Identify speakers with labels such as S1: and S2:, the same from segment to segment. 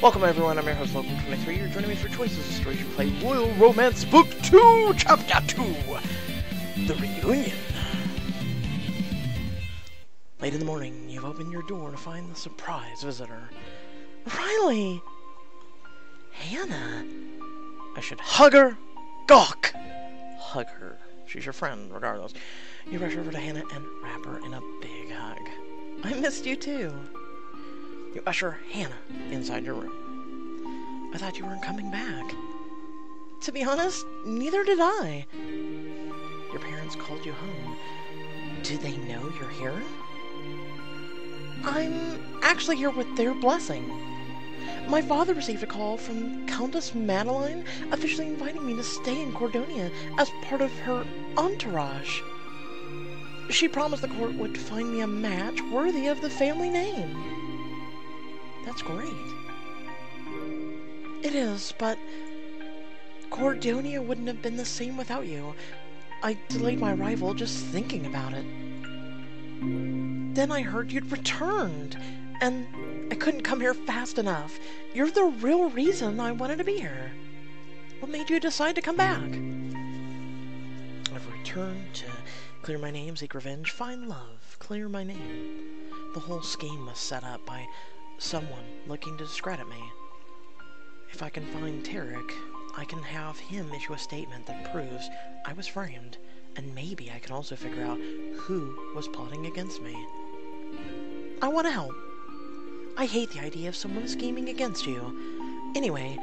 S1: Welcome everyone, I'm your host, Local23. You're joining me for Choices of Stories. You play Royal Romance Book 2, Chapter 2, The Reunion. Late in the morning, you've opened your door to find the surprise visitor. Riley! Hannah! I should hug her? Gawk! Hug her. She's your friend, regardless. You rush over to Hannah and wrap her in a big hug. I missed you too. You usher Hannah inside your room. I thought you weren't coming back. To be honest, neither did I. Your parents called you home. Do they know you're here? I'm actually here with their blessing. My father received a call from Countess Madeleine, officially inviting me to stay in Cordonia as part of her entourage. She promised the court would find me a match worthy of the family name. That's great. It is, but Cordonia wouldn't have been the same without you. I delayed my arrival just thinking about it. Then I heard you'd returned, and I couldn't come here fast enough. You're the real reason I wanted to be here. What made you decide to come back? I've returned to clear my name, seek revenge, find love, clear my name. The whole scheme was set up by someone looking to discredit me. If I can find Tariq, I can have him issue a statement that proves I was framed, and maybe I can also figure out who was plotting against me. I want to help. I hate the idea of someone scheming against you. Anyway,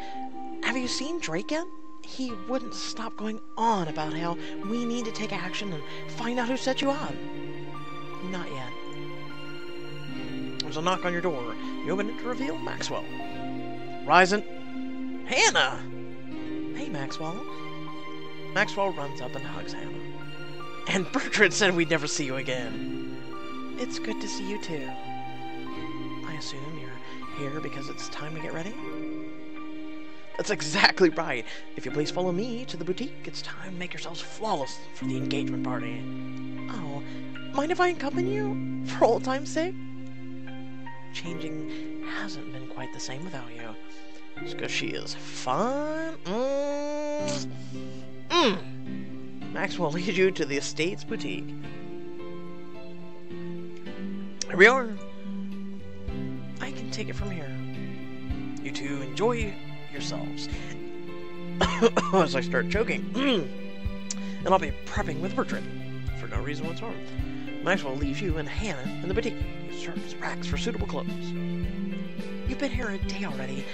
S1: have you seen Drake yet? He wouldn't stop going on about how we need to take action and find out who set you up. Not yet. There's a knock on your door. You open it to reveal Maxwell. Rising. Hannah! Hey, Maxwell. Maxwell runs up and hugs Hannah. And Bertrand said we'd never see you again. It's good to see you too. I assume you're here because it's time to get ready? That's exactly right. If you please follow me to the boutique, it's time to make yourselves flawless for the engagement party. Oh, mind if I accompany you? For old time's sake? Changing hasn't been quite the same without you. It's because she is fun. Max will lead you to the estate's boutique. Here we are. I can take it from here. You two enjoy yourselves. As I start choking. And I'll be prepping with Bertrand for no reason whatsoever. Maxwell leaves you and Hannah in the boutique. You search racks for suitable clothes. You've been here a day already.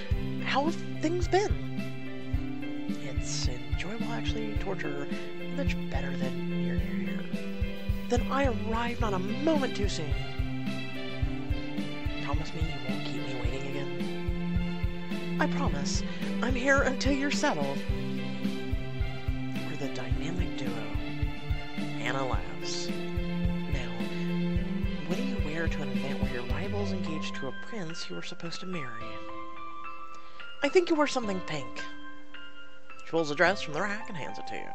S1: How have things been? It's enjoyable, actually. Torture much better than you're here. Then I arrived not a moment too soon. Promise me you won't keep me waiting again? I promise. I'm here until you're settled. We're the dynamic duo. Hannah laughs. What do you wear to an event where your rival's engaged to a prince you were supposed to marry? I think you wear something pink. She pulls a dress from the rack and hands it to you.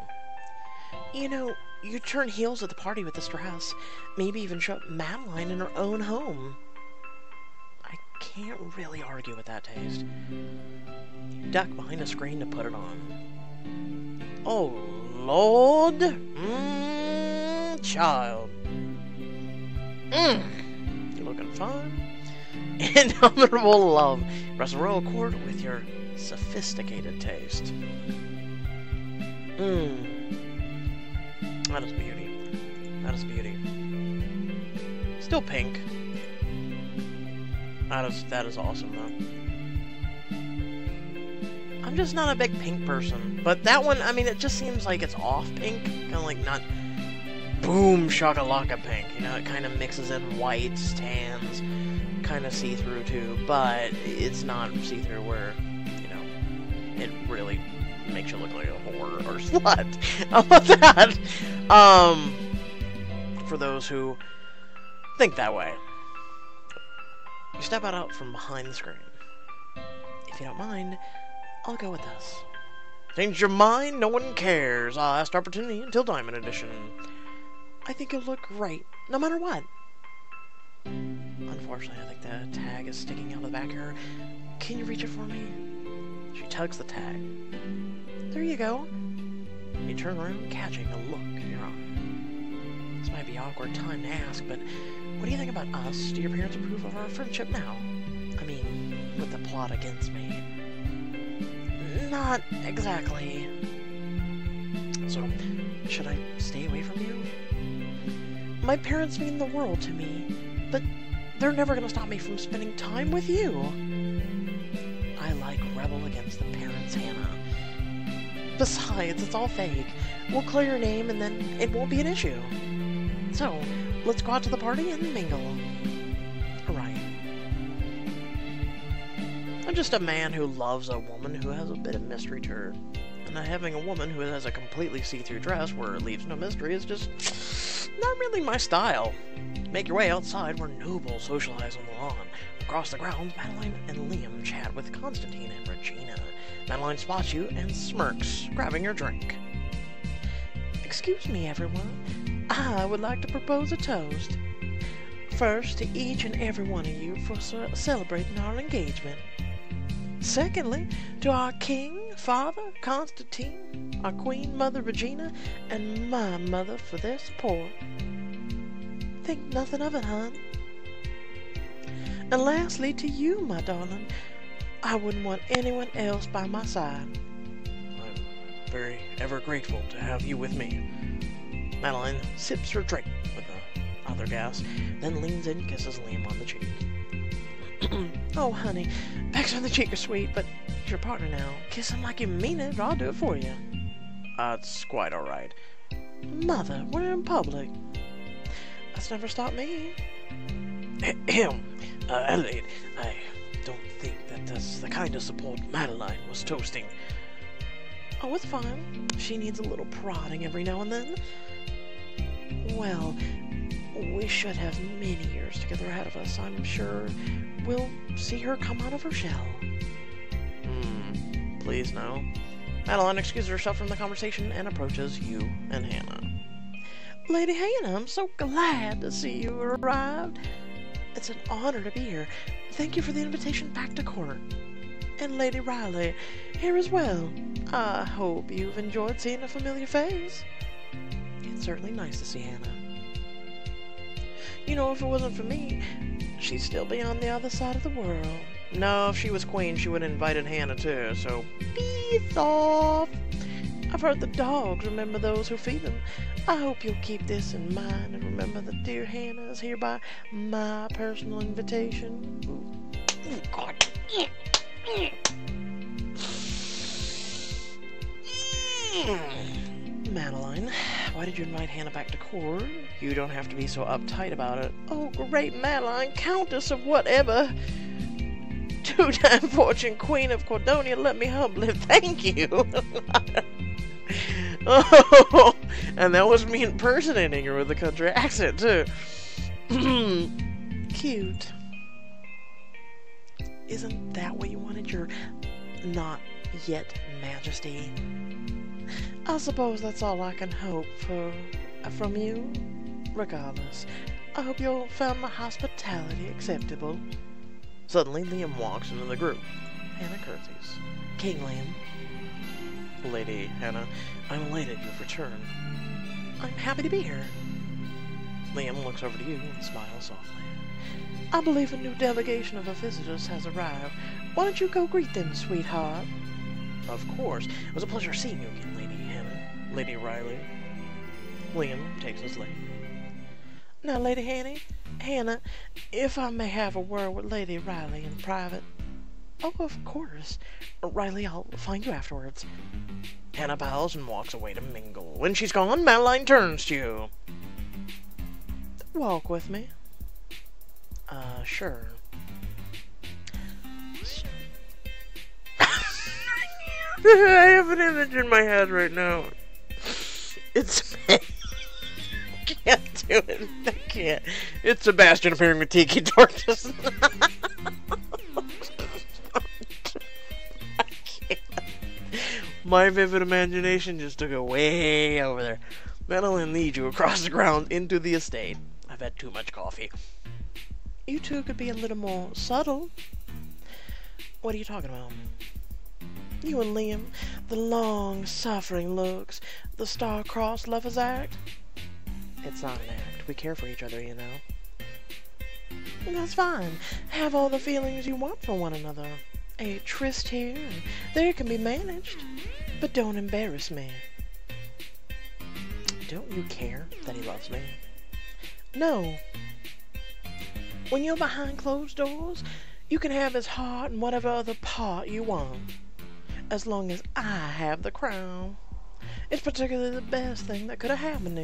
S1: You know, you turn heels at the party with this dress. Maybe even show up Madeleine in her own home. I can't really argue with that taste. You duck behind a screen to put it on. Oh, Lord. Child. You're looking fine. Indomitable love. Press a royal chord with your sophisticated taste. That is beauty. That is beauty. Still pink. That is awesome though. I'm just not a big pink person. But that one, I mean, it just seems like it's off pink. Kind of like not boom shakalaka pink, you know, it kind of mixes in whites, tans, kind of see-through too, but it's not see-through where, you know, it really makes you look like a whore or slut. How about that? For those who think that way. You step out from behind the screen. If you don't mind, I'll go with this. Change your mind? No one cares. Last opportunity until Diamond Edition. I think you'll look great, no matter what. Unfortunately, I think the tag is sticking out of the back here. Can you reach it for me? She tugs the tag. There you go. You turn around, catching a look in your eye. This might be an awkward time to ask, but what do you think about us? Do your parents approve of our friendship now? I mean, with the plot against me. Not exactly. So, should I stay away from you? My parents mean the world to me, but they're never gonna stop me from spending time with you. I like rebel against the parents, Hannah. Besides, it's all fake. We'll clear your name and then it won't be an issue. So, let's go out to the party and mingle. Right. I'm just a man who loves a woman who has a bit of mystery to her. And having a woman who has a completely see-through dress where it leaves no mystery is just not really my style. Make your way outside where nobles socialize on the lawn. Across the grounds, Madeleine and Liam chat with Constantine and Regina. Madeleine spots you and smirks, grabbing your drink. Excuse me, everyone. I would like to propose a toast. First, to each and every one of you for celebrating our engagement. Secondly, to our king, father, Constantine, our queen, mother, Regina, and my mother for their support. Think nothing of it, hon. And lastly, to you, my darling. I wouldn't want anyone else by my side. I'm very ever grateful to have you with me. Madeleine sips her drink with another gas, then leans in and kisses Liam on the cheek. Oh, honey, pecks on the cheek are sweet, but he's your partner now. Kiss him like you mean it, or I'll do it for you. It's quite alright. Mother, we're in public. That's never stopped me. Adelaide, I don't think that's the kind of support Madeleine was toasting. Oh, it's fine. She needs a little prodding every now and then. Well, we should have many years together ahead of us. I'm sure we'll see her come out of her shell. Please no. Madeleine excuses herself from the conversation and approaches you and Hannah. Lady Hannah, I'm so glad to see you arrived. It's an honor to be here. Thank you for the invitation back to court. And Lady Riley, here as well. I hope you've enjoyed seeing a familiar face. It's certainly nice to see Hannah. You know, if it wasn't for me, she'd still be on the other side of the world. No, if she was queen, she would have invited Hannah too, so peace off. I've heard the dogs remember those who feed them. I hope you'll keep this in mind and remember that dear Hannah is hereby my personal invitation. Ooh, God. Madeleine, why did you invite Hannah back to court? You don't have to be so uptight about it. Oh, great Madeleine, Countess of whatever. Two-time fortune queen of Cordonia, let me humbly thank you. Oh, and that was me impersonating her with a country accent, too. Cute. Isn't that what you wanted, your not yet majesty? I suppose that's all I can hope for from you. Regardless, I hope you'll find my hospitality acceptable. Suddenly, Liam walks into the group. Hannah curtsies. King Liam. Lady Hannah, I'm elated you've returned. I'm happy to be here. Liam looks over to you and smiles softly. I believe a new delegation of visitors has arrived. Why don't you go greet them, sweetheart? Of course. It was a pleasure seeing you again, Lady Hannah. Lady Riley. Liam takes his leave. Now, Lady Hannah, if I may have a word with Lady Riley in private. Oh, of course. Riley, I'll find you afterwards. Hannah bows and walks away to mingle. When she's gone, Madeleine turns to you. Walk with me. Sure. I have an image in my head right now. It's me. I can't do it. I can't. It's Sebastian appearing with tiki torches. My vivid imagination just took it way over there. Madeleine leads you across the ground into the estate. I've had too much coffee. You two could be a little more subtle. What are you talking about? You and Liam, the long, suffering looks, the star-crossed lovers act. It's not an act. We care for each other, you know. And that's fine. Have all the feelings you want for one another. A tryst here and there can be managed. But don't embarrass me. Don't you care that he loves me? No. When you're behind closed doors, you can have his heart and whatever other part you want. As long as I have the crown. It's particularly the best thing that could have happened to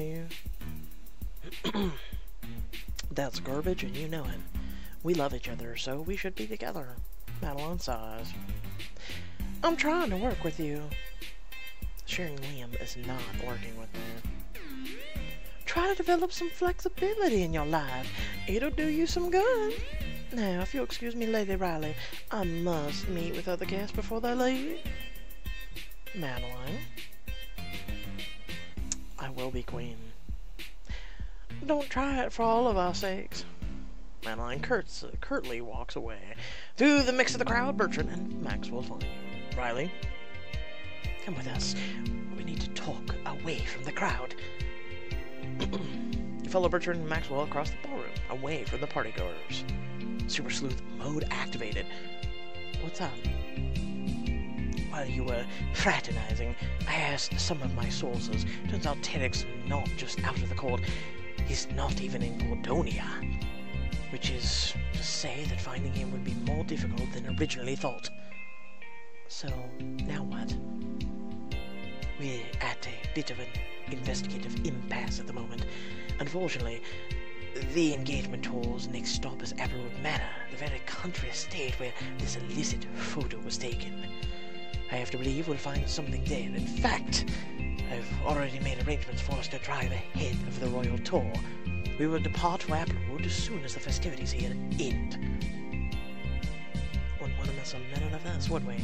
S1: you. That's garbage and you know it. We love each other, so we should be together. Madeleine sighs. I'm trying to work with you. Sharing Liam is not working with me. Try to develop some flexibility in your life. It'll do you some good. Now, if you'll excuse me, Lady Riley, I must meet with other guests before they leave. Madeleine. I will be queen. Don't try it for all of our sakes. Madeleine curtly walks away. Through the mix of the crowd, Bertrand and Maxwell find you. Riley, come with us. We need to talk away from the crowd. You follow Bertrand and Maxwell across the ballroom, away from the partygoers. Super Sleuth mode activated. What's up? While you were fraternizing, I asked some of my sources. Turns out Tariq's not just out of the court. He's not even in Cordonia. Which is to say that finding him would be more difficult than originally thought. So, now what? We're at a bit of an investigative impasse at the moment. Unfortunately, the engagement tour's next stop is Applewood Manor, the very country estate where this illicit photo was taken. I have to believe we'll find something there. In fact, I've already made arrangements for us to drive ahead of the royal tour. We will depart for Applewood as soon as the festivities here end. Wouldn't want to miss a minute of this, would we?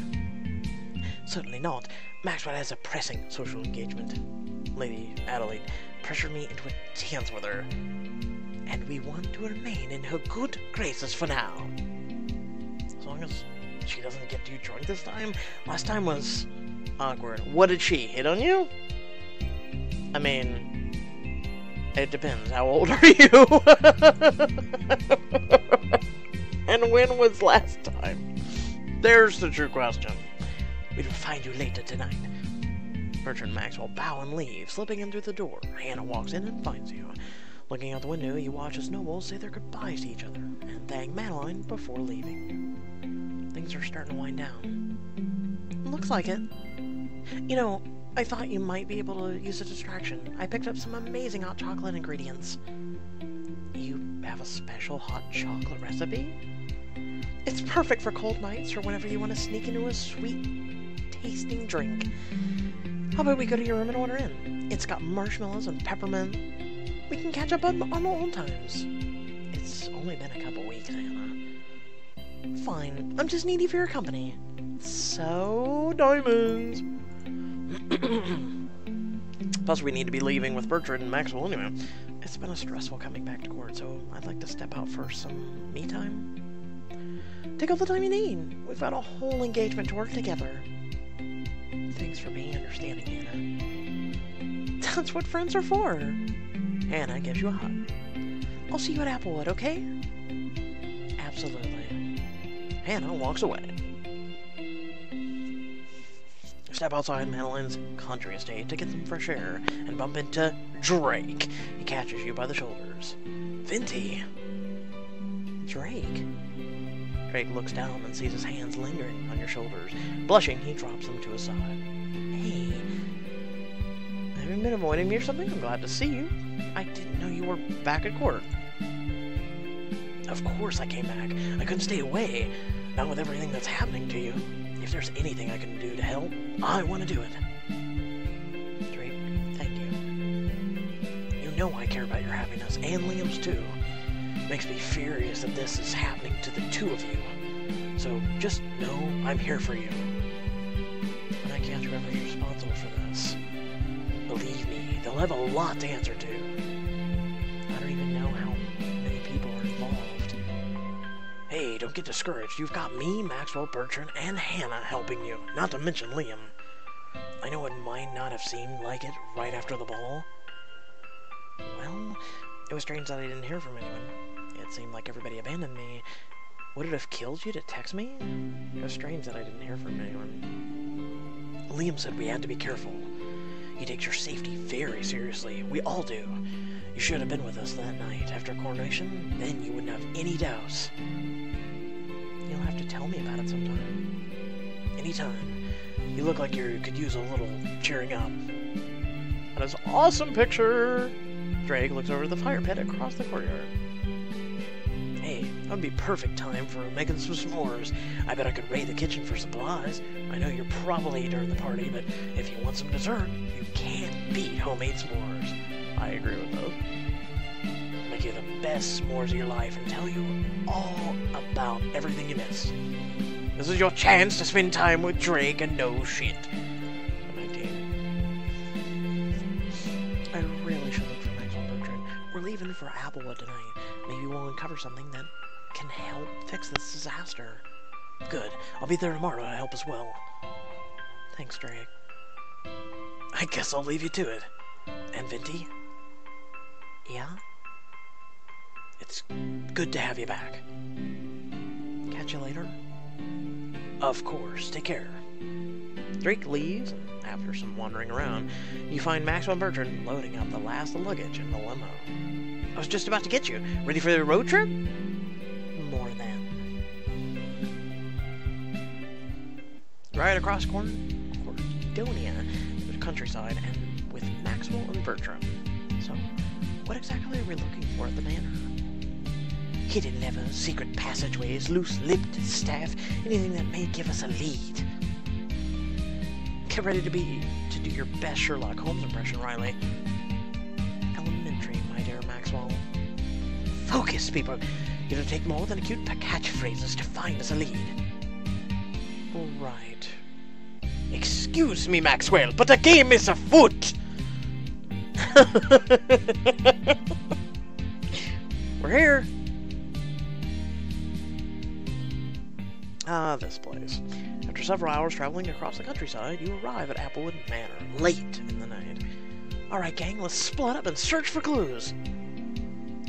S1: Certainly not. Maxwell has a pressing social engagement. Lady Madeleine pressured me into a dance with her. And we want to remain in her good graces for now. As long as she doesn't get too drunk this time. Last time was awkward. What did she hit on you? I mean, it depends. How old are you? And when was last time? There's the true question. We will find you later tonight. Bertrand and Maxwell bow and leave, slipping in through the door. Hannah walks in and finds you. Looking out the window, you watch as nobles say their goodbyes to each other and thank Madeleine before leaving. Things are starting to wind down. Looks like it. You know, I thought you might be able to use a distraction. I picked up some amazing hot chocolate ingredients. You have a special hot chocolate recipe? It's perfect for cold nights or whenever you want to sneak into a sweet-tasting drink. How about we go to your room and order in? It's got marshmallows and peppermint. We can catch up on old times. It's only been a couple weeks, Anna. Fine. I'm just needy for your company. So, diamonds. Plus, we need to be leaving with Bertrand and Maxwell anyway. It's been a stressful coming back to court, so I'd like to step out for some me time. Take all the time you need. We've got a whole engagement to work together. Thanks for being understanding, Hannah. That's what friends are for. Hannah gives you a hug. I'll see you at Applewood, okay? Absolutely. Hannah walks away. Step outside Madeleine's country estate to get some fresh air and bump into Drake. He catches you by the shoulders. Vinty. Drake. Drake looks down and sees his hands lingering on your shoulders. Blushing, he drops them to his side. Hey. Have you been avoiding me or something? I'm glad to see you. I didn't know you were back at court. Of course I came back. I couldn't stay away. Not with everything that's happening to you. If there's anything I can do to help, I want to do it. Drake, thank you. You know I care about your happiness, and Liam's too. Makes me furious that this is happening to the two of you. So just know I'm here for you. And I can't remember you're responsible for this. Believe me, they'll have a lot to answer to. I don't even know how many people are involved. Hey, don't get discouraged. You've got me, Maxwell, Bertrand, and Hannah helping you, not to mention Liam. I know it might not have seemed like it right after the ball. Well, it was strange that I didn't hear from anyone. It seemed like everybody abandoned me. Would it have killed you to text me? It was strange that I didn't hear from anyone. Liam said we had to be careful. He takes your safety very seriously. We all do. You should have been with us that night after coronation. Then you wouldn't have any doubts. You'll have to tell me about it sometime. Anytime. You look like you could use a little cheering up. That is an awesome picture! Drake looks over the fire pit across the courtyard. Hey, that would be perfect time for making some s'mores. I bet I could raid the kitchen for supplies. I know you're probably during the party, but if you want some dessert, you can't beat homemade s'mores. I agree with those. Make you the best s'mores of your life and tell you all about everything you missed. This is your chance to spend time with Drake and no shit. 19. I really should look for Maxwell Bertrand. We're leaving for Applewood tonight. Maybe we'll uncover something that can help fix this disaster. Good. I'll be there tomorrow to help as well. Thanks, Drake. I guess I'll leave you to it. And Venti? Yeah? It's good to have you back. Catch you later? Of course. Take care. Drake leaves, and after some wandering around, you find Maxwell and Bertrand loading up the last luggage in the limo. I was just about to get you. Ready for the road trip? More than. Right across Cordonia, the countryside, and with Maxwell and Bertrand. So, what exactly are we looking for at the manor? Hidden levers, secret passageways, loose-lipped staff, anything that may give us a lead. Get ready to do your best Sherlock Holmes impression, Riley. Elementary, my dear Maxwell. Focus, people. It'll take more than a cute catchphrases to find us a lead. Right. Excuse me, Maxwell, but the game is afoot! We're here. Ah, this place. After several hours traveling across the countryside, you arrive at Applewood Manor, late in the night. Alright, gang, let's split up and search for clues.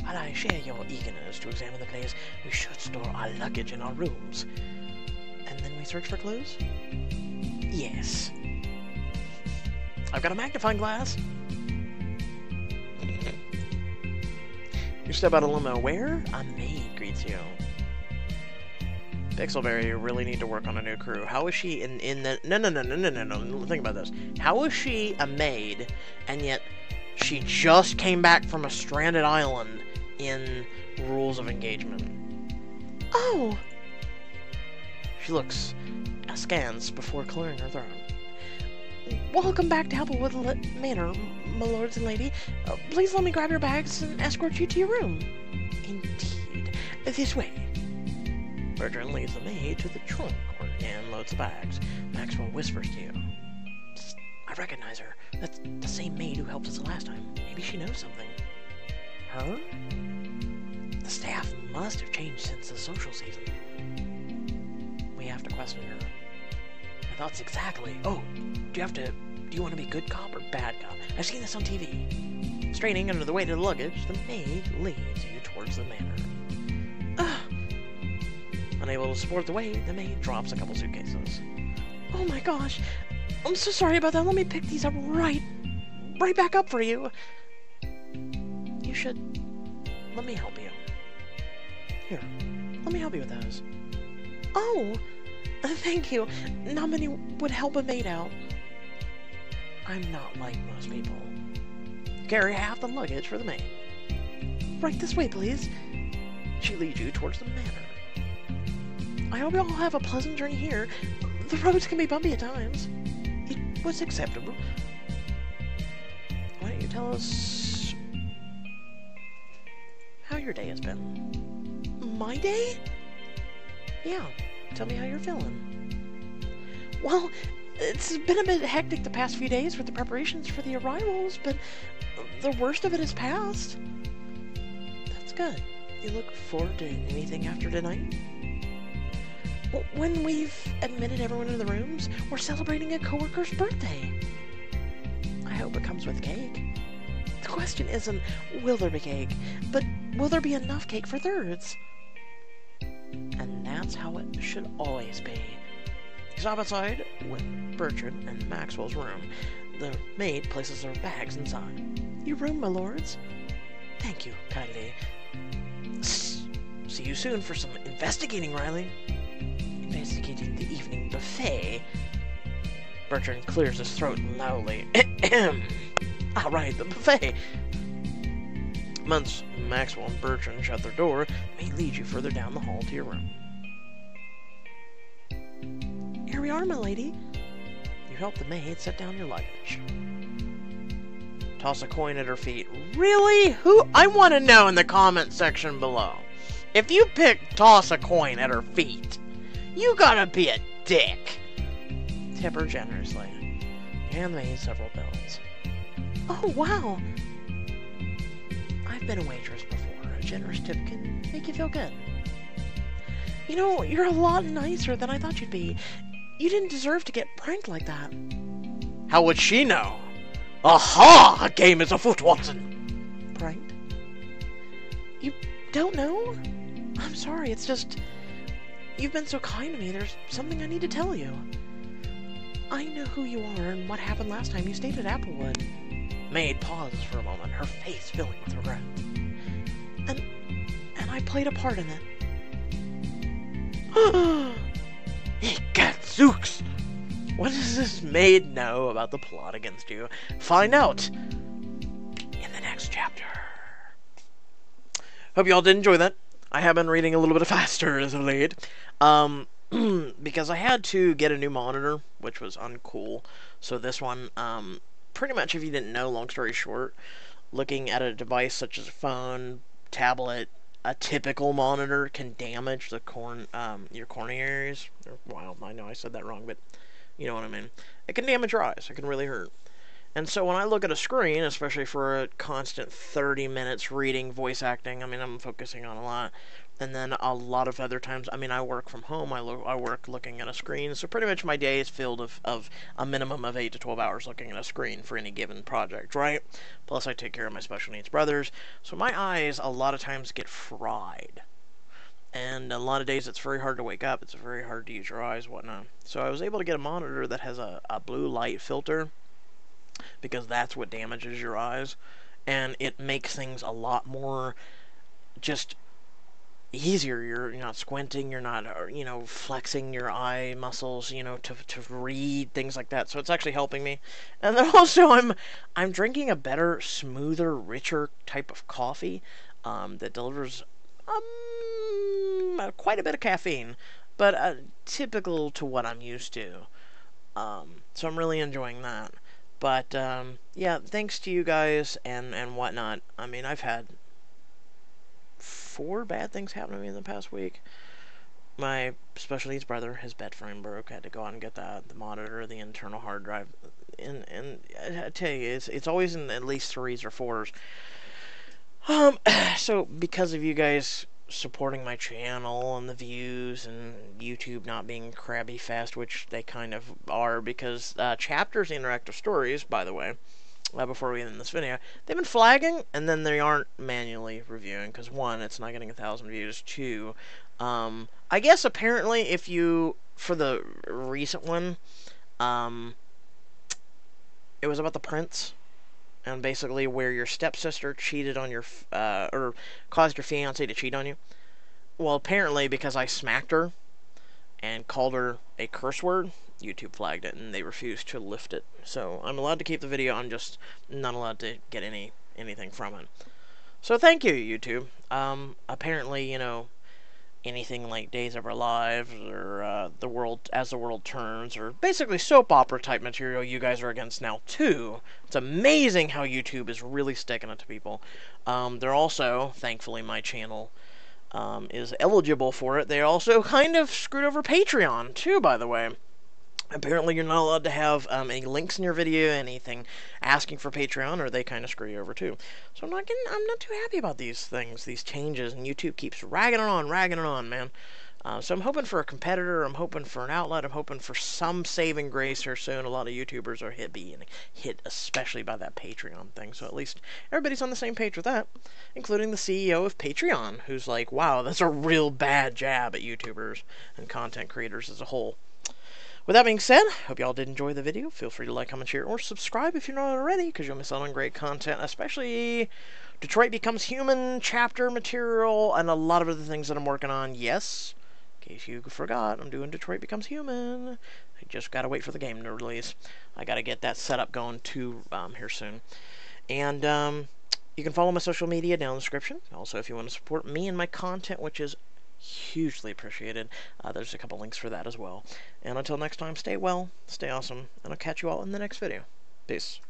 S1: While I share your eagerness to examine the place, we should store our luggage in our rooms. And then we search for clues? Yes. I've got a magnifying glass. You step out of limo where? A maid greets you. Pixelberry, you really need to work on a new crew. How is she in the... No. Think about this. How is she a maid, and yet she just came back from a stranded island in Rules of Engagement? Oh! She looks askance before clearing her throat. Welcome back to Applewood Manor, my lords and lady. Please let me grab your bags and escort you to your room. Indeed. This way. Bertrand leads the maid to the trunk where Anne loads the bags. Maxwell whispers to you. I recognize her. That's the same maid who helped us the last time. Maybe she knows something. Her? The staff must have changed since the social season. We have to question her. My thoughts exactly. Oh, do you want to be good cop or bad cop? I've seen this on TV. Straining under the weight of the luggage, the maid leads you towards the manor. Unable to support the weight, the maid drops a couple suitcases. Oh my gosh, I'm so sorry about that. Let me pick these up right back up for you. You should let me help you. Here, let me help you with those. Oh, thank you. Not many would help a maid out. I'm not like most people. Carry half the luggage for the maid. Right this way, please. She leads you towards the manor. I hope you all have a pleasant journey here. The roads can be bumpy at times. It was acceptable. Why don't you tell us how your day has been? My day? Yeah, tell me how you're feeling. Well, it's been a bit hectic the past few days with the preparations for the arrivals, but the worst of it is past. That's good. You look forward to anything after tonight? When we've admitted everyone in the rooms, we're celebrating a coworker's birthday. I hope it comes with cake. The question isn't, will there be cake, but will there be enough cake for thirds? And that's how it should always be. You stop outside with Bertrand and Maxwell's room. The maid places their bags inside. Your room, my lords. Thank you, kindly. See you soon for some investigating, Riley. Investigating the evening buffet. Bertrand clears his throat loudly. Alright, the buffet. Once Maxwell and Bertrand shut their door, they may lead you further down the hall to your room. Here we are, my lady. You help the maid set down your luggage. Toss a coin at her feet. Really? Who? I want to know in the comment section below. If you pick toss a coin at her feet, you gotta be a dick. Tip her generously. You hand the maid several bills. Oh, wow. I've been a waitress before. A generous tip can make you feel good. You know, you're a lot nicer than I thought you'd be. You didn't deserve to get pranked like that. How would she know? Aha! A game is afoot, Watson. Pranked? You don't know? I'm sorry, it's just... You've been so kind to me, there's something I need to tell you. I know who you are and what happened last time you stayed at Applewood. Maid pauses for a moment, her face filling with regret. And I played a part in it. Gadzooks! What does this maid know about the plot against you? Find out in the next chapter. Hope you all did enjoy that. I have been reading a little bit faster as of late. Because I had to get a new monitor, which was uncool. So this one, pretty much if you didn't know, long story short, looking at a device such as a phone, tablet, a typical monitor can damage the your cornea areas. Wow, I know I said that wrong, but you know what I mean. It can damage your eyes. It can really hurt. And so when I look at a screen, especially for a constant 30 minutes reading, voice acting, I mean, I'm focusing on a lot. And then a lot of other times, I mean, I work from home, I work looking at a screen, so pretty much my day is filled of a minimum of 8 to 12 hours looking at a screen for any given project, right? Plus I take care of my special needs brothers, so my eyes a lot of times get fried. And a lot of days it's very hard to wake up, it's very hard to use your eyes, whatnot. So I was able to get a monitor that has a blue light filter, because that's what damages your eyes, and it makes things a lot more just easier. You're not squinting, you're not, you know, flexing your eye muscles, you know, to read, things like that. So it's actually helping me. And then also I'm drinking a better, smoother, richer type of coffee that delivers quite a bit of caffeine, but typical to what I'm used to. So I'm really enjoying that. But yeah, thanks to you guys and whatnot. I mean, I've had 4 bad things happen to me in the past week. My special needs brother, his bed frame broke. I had to go out and get that, the monitor, the internal hard drive, and I tell you, it's always in at least 3s or 4s. So because of you guys supporting my channel and the views and YouTube not being crabby fast, which they kind of are, because chapters interactive stories, by the way, before we end this video, they've been flagging, and then they aren't manually reviewing, because 1, it's not getting 1,000 views, 2, I guess apparently if you, for the recent one, it was about the prince, and basically where your stepsister cheated on your, or caused your fiancé to cheat on you. Well, apparently because I smacked her and called her a curse word, YouTube flagged it, and they refused to lift it. So I'm allowed to keep the video, I'm just not allowed to get anything from it. So thank you, YouTube. Apparently, you know, anything like Days of Our Lives, or The World As the World Turns, or basically soap opera type material, you guys are against now too. It's amazing how YouTube is really sticking it to people. They're also, thankfully my channel is eligible for it, they also kind of screwed over Patreon too, by the way. Apparently, you're not allowed to have any links in your video, anything asking for Patreon, or they kind of screw you over too. So I'm not too happy about these things, these changes, and YouTube keeps ragging it on, man. So I'm hoping for a competitor. I'm hoping for an outlet. I'm hoping for some saving grace here soon. A lot of YouTubers are being hit, especially by that Patreon thing. So at least everybody's on the same page with that, including the CEO of Patreon, who's like, "Wow, that's a real bad jab at YouTubers and content creators as a whole." With that being said, hope y'all did enjoy the video. Feel free to like, comment, share, or subscribe if you're not already, because you'll miss out on great content, especially Detroit Becomes Human chapter material and a lot of other things that I'm working on. Yes, in case you forgot, I'm doing Detroit Becomes Human. I just gotta wait for the game to release. I gotta get that setup going too here soon. And you can follow my social media down in the description. Also, if you want to support me and my content, which is hugely appreciated, there's a couple links for that as well. And until next time, stay well, stay awesome, and I'll catch you all in the next video. Peace.